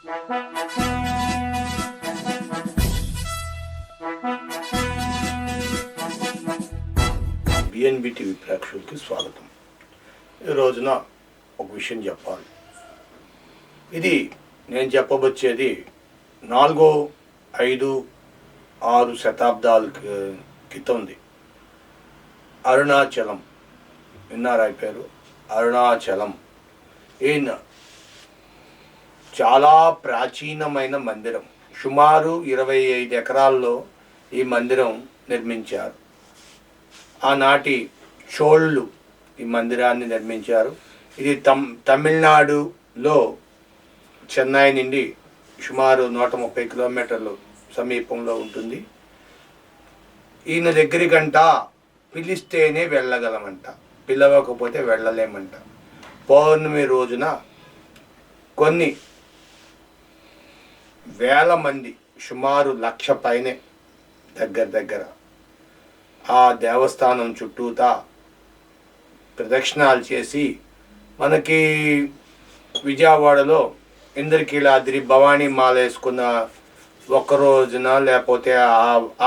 BNB TV ప్రేక్షకులకి స్వాగతం. ఈ రోజున ఒక విషయం చెప్పాలి. ఇది నేను చెప్పబోచ్చేది 4, 5, 6 శతాబ్దాల క్రితంది. అరుణాచలం విన్నారా పేరు? అరుణాచలం ఈయన చాలా ప్రాచీనమైన మందిరం. సుమారు 25 ఎకరాల్లో ఈ మందిరం నిర్మించారు. ఆనాటి చోళులు ఈ మందిరాన్ని నిర్మించారు. ఇది తమిళనాడులో చెన్నై నుండి సుమారు 130 కిలోమీటర్లు సమీపంలో ఉంటుంది. ఈయన దగ్గరికంట పిలిస్తేనే వెళ్ళగలమంట, పిలవకపోతే వెళ్ళలేమంట. పౌర్ణమి రోజున కొన్ని వేల మంది, సుమారు 1,00,000 పైనే దగ్గర ఆ దేవస్థానం చుట్టూతా ప్రదక్షిణాలు చేసి, మనకి విజయవాడలో ఇంద్రకీలాద్రి భవానీ మాల వేసుకున్న ఒక్క రోజున, లేకపోతే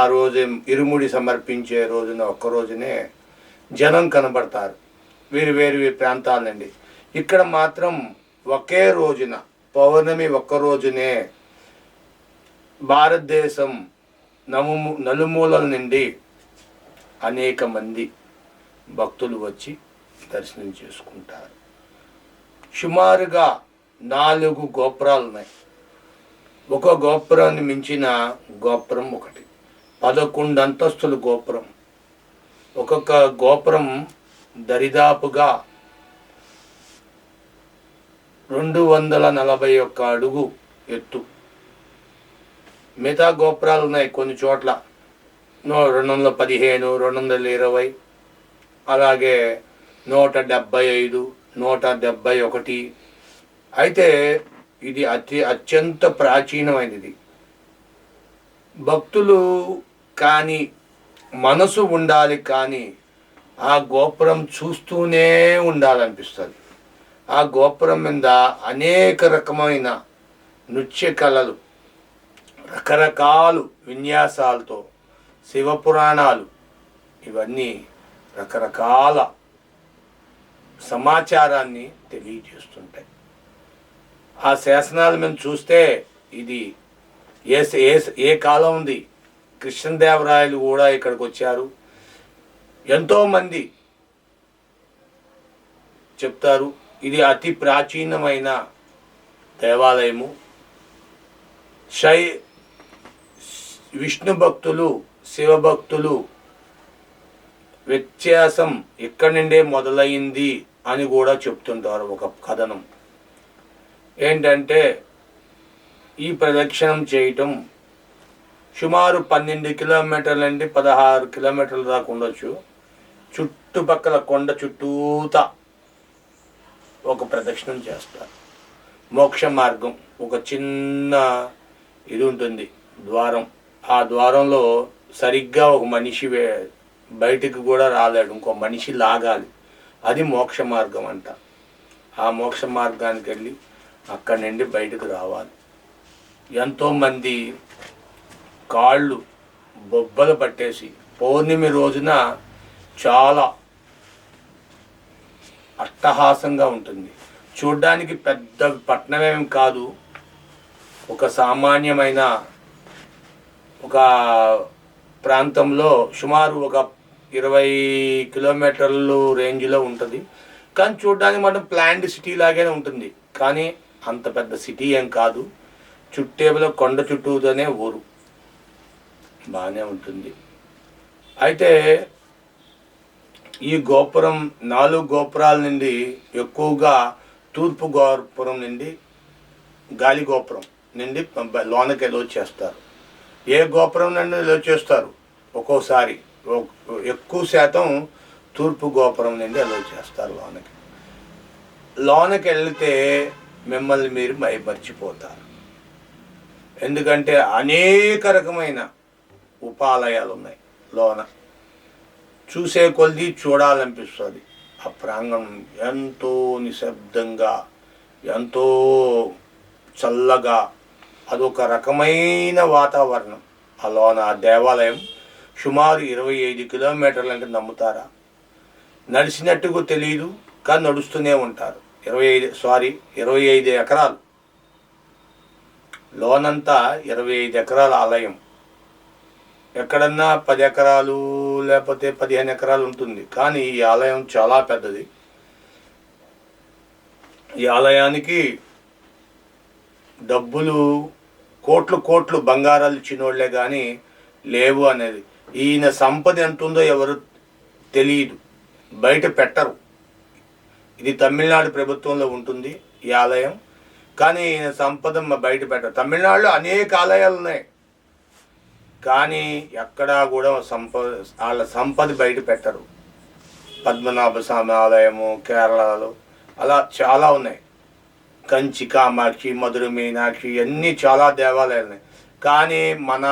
ఆ రోజు ఇరుముడి సమర్పించే రోజున ఒక్క రోజునే జనం కనబడతారు వేరు ప్రాంతాల నుండి. ఇక్కడ మాత్రం ఒకే రోజున, పౌర్ణమి ఒక్క రోజునే భారతదేశం నలుమూలల నుండి అనేక మంది భక్తులు వచ్చి దర్శనం చేసుకుంటారు. సుమారుగా 4 గోపురాలు ఉన్నాయి. ఒక గోపురాన్ని మించిన గోపురం ఒకటి. 11 అంతస్తుల గోపురం. ఒక్కొక్క గోపురం దరిదాపుగా 241 అడుగు ఎత్తు. మిగతా గోపురాలు ఉన్నాయి కొన్ని చోట్ల 215, 220, అలాగే 175, 171. అయితే ఇది అత్యంత ప్రాచీనమైనది. భక్తులు కానీ మనసు ఉండాలి, కానీ ఆ గోపురం చూస్తూనే ఉండాలనిపిస్తుంది. ఆ గోపురం మీద అనేక రకమైన నృత్య కళలు, రకరకాల విన్యాసాలతో, శివపురాణాలు, ఇవన్నీ రకరకాల సమాచారాన్ని తెలియజేస్తుంటాయి. ఆ శాసనాలు మేము చూస్తే ఇది ఏ కాలం ఉంది. కృష్ణదేవరాయలు కూడా ఇక్కడికి వచ్చారు. ఎంతోమంది చెప్తారు ఇది అతి ప్రాచీనమైన దేవాలయము. విష్ణు భక్తులు, శివభక్తులు వ్యత్యాసం ఇక్కడి నుండే మొదలైంది అని కూడా చెప్తుంటారు. ఒక కథనం ఏంటంటే, ఈ ప్రదక్షిణం చేయటం సుమారు 12 కిలోమీటర్ల నుండి 16 కిలోమీటర్ల దాకా ఉండొచ్చు. చుట్టుపక్కల కొండ చుట్టూతా ఒక ప్రదక్షిణం చేస్తారు. మోక్ష మార్గం, ఒక చిన్న ఇది ఉంటుంది, ద్వారం. ఆ ద్వారంలో సరిగ్గా ఒక మనిషి బయటికి కూడా రాలేడు, ఇంకో మనిషి లాగాలి. అది మోక్ష మార్గం అంట. ఆ మోక్ష మార్గానికి వెళ్ళి అక్కడి నుండి బయటకు రావాలి. ఎంతోమంది కాళ్ళు బొబ్బలు పట్టేసి, పౌర్ణమి రోజున చాలా అట్టహాసంగా ఉంటుంది. చూడ్డానికి పెద్ద పట్టణమేం కాదు, ఒక సామాన్యమైన ఒక ప్రాంతంలో సుమారు ఒక 20 కిలోమీటర్లు రేంజ్లో ఉంటుంది. కానీ చూడ్డానికి మనం ప్లాండ్ సిటీ లాగానే ఉంటుంది. కానీ అంత పెద్ద సిటీ ఏం కాదు. చుట్టేపులో కొండ చుట్టూతోనే ఊరు, బాగానే ఉంటుంది. అయితే ఈ గోపురం 4 గోపురాల నుండి ఎక్కువగా తూర్పు గోపురం నుండి, గాలి గోపురం నుండి లోనకి ఎలో చేస్తారు. ఏ గోపురం నుండి ఎలో చేస్తారు, ఒక్కోసారి ఎక్కువ శాతం తూర్పు గోపురం నుండి ఎలో చేస్తారు. లోనకి వెళితే మిమ్మల్ని మీరు మైమర్చిపోతారు. ఎందుకంటే అనేక రకమైన ఉపాలయాలు ఉన్నాయి లోన. చూసే కొద్ది చూడాలనిపిస్తుంది. ఆ ప్రాంగణం ఎంతో నిశ్శబ్దంగా, ఎంతో చల్లగా అదొక రకమైన వాతావరణం. లోన దేవాలయం సుమారు 25 కిలోమీటర్లు అంటే నమ్ముతారా? నడిచినట్టుగా తెలియదు, కానీ నడుస్తూనే ఉంటారు. 25 ఎకరాలు లోనంతా 25 ఎకరాల ఆలయం. ఎక్కడన్నా 10 ఎకరాలు లేకపోతే 15 ఎకరాలు ఉంటుంది, కానీ ఈ ఆలయం చాలా పెద్దది. ఈ ఆలయానికి డబ్బులు కోట్లు బంగారాలు ఇచ్చినోళ్లే కానీ లేవు అనేది. ఈయన సంపద ఎంత ఉందో ఎవరు తెలియదు, బయట పెట్టరు. ఇది తమిళనాడు ప్రభుత్వంలో ఉంటుంది ఈ ఆలయం, కానీ ఈయన సంపద బయట పెట్టరు. తమిళనాడులో అనేక ఆలయాలు ఉన్నాయి, కానీ ఎక్కడా కూడా వాళ్ళ సంపద బయట పెట్టరు. పద్మనాభ స్వామి ఆలయము కేరళలో అలా చాలా ఉన్నాయి. కంచి కామాక్షి, మధుర మీనాక్షి, అన్నీ చాలా దేవాలయాలు ఉన్నాయి. కానీ మన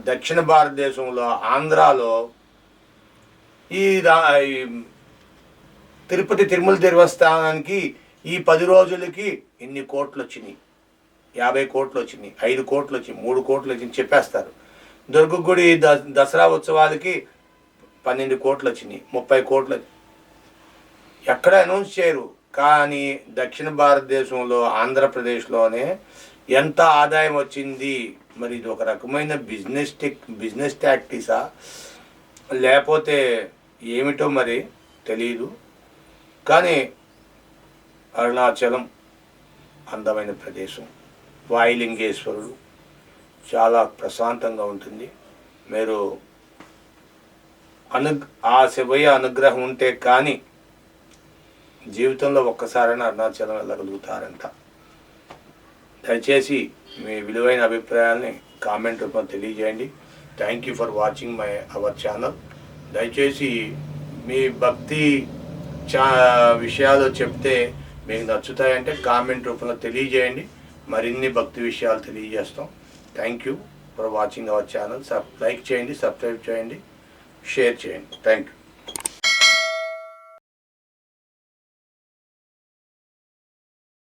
దక్షిణ భారతదేశంలో ఆంధ్రాలో ఈ తిరుమల దేవస్థానానికి ఈ 10 రోజులకి ఇన్ని కోట్లు వచ్చినాయి, 50 కోట్లు వచ్చినాయి, 5 కోట్లు వచ్చినాయి, 3 కోట్లు వచ్చినాయి చెప్పేస్తారు. దుర్గ గుడి దసరా ఉత్సవాలకి 12 కోట్లు వచ్చినాయి, 30 కోట్లు ఎక్కడ అనౌన్స్ చేయరు. కానీ దక్షిణ భారతదేశంలో ఆంధ్రప్రదేశ్లోనే ఎంత ఆదాయం వచ్చింది. మరి ఇది ఒక రకమైన బిజినెస్ టాక్టిక్సా లేకపోతే ఏమిటో మరి తెలియదు. కానీ అరుణాచలం అందమైన ప్రదేశం. వాయులింగేశ్వరుడు చాలా ప్రశాంతంగా ఉంటుంది. మీరు ఆ శివయ్య అనుగ్రహం ఉంటే కానీ జీవితంలో ఒక్కసారైనా అరుణాచలం వెళ్ళగలుగుతారంట. దయచేసి మీ విలువైన అభిప్రాయాల్ని కామెంట్ రూపంలో తెలియజేయండి. Thank you for watching our channel. దయచేసి మీ భక్తి విషయాలు చెప్తే మీకు నచ్చుతాయంటే కామెంట్ రూపంలో తెలియజేయండి. మరిన్ని భక్తి విషయాలు తెలియజేస్తాం. Thank you for watching our channel. Like చేయండి, సబ్స్క్రైబ్ చేయండి, షేర్ చేయండి. Thank you.